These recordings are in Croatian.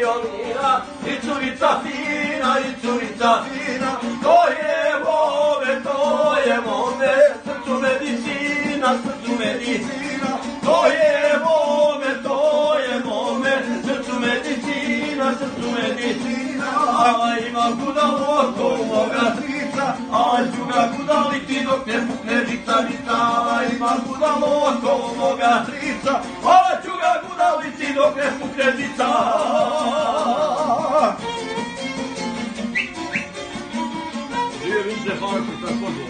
Violina, i curica fina, to je mome, srcu medicina, to je mome, srcu medicina, a ima gudalo ko moga strica, a ću ga gudaliti dok ne pukne žica, a ima gudalo ko moga strica, a ću ga gudaliti dok ne pukne žica. Žive više Farku, također.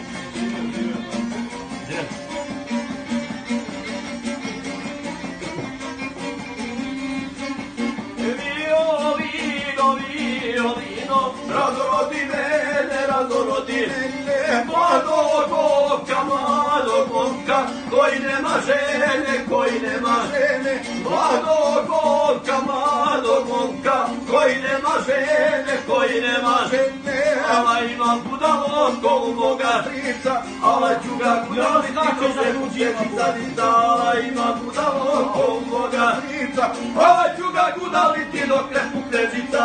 Violino, razorodi mene, mladog momka, koji nema žene, mladog momka, koji nema žene, ala imam budalo ko moga strica, ala ću ga gudaliti dok ne pukne žica, ala imam budalo ko moga strica, ala ću ga gudaliti dok ne pukne žica.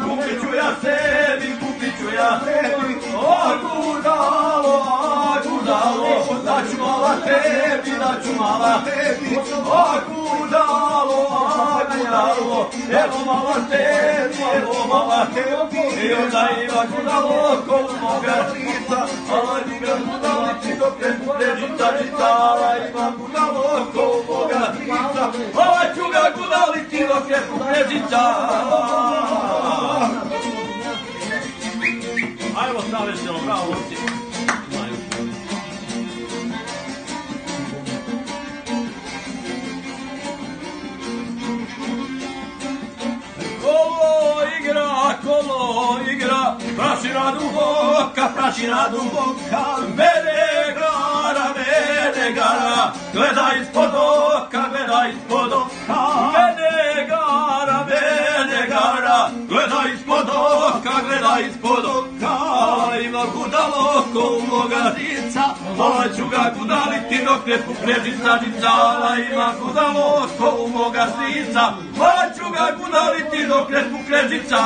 Kupit ću ja sebi, gudalo, daću mala tebi, gudalo, evo mala tebi, i onda ima gudalo ko moga strica, ala ću ga gudaliti dok ne pukne žica, ala ima gudalo ko moga strica, ala ću ga gudaliti dok ne pukne žica. Ajmo savjećemo, bravo Luci. Kolo igra, prašina duboka, mene gara, gledaj ispod oka, mene gara, gledaj ispod oka, ima gudalo ko moga strica, ala ću ga gudaliti dok ne pukne žica, ima gudalo ko moga strica, ala ću ga gudaliti dok ne pukne žica.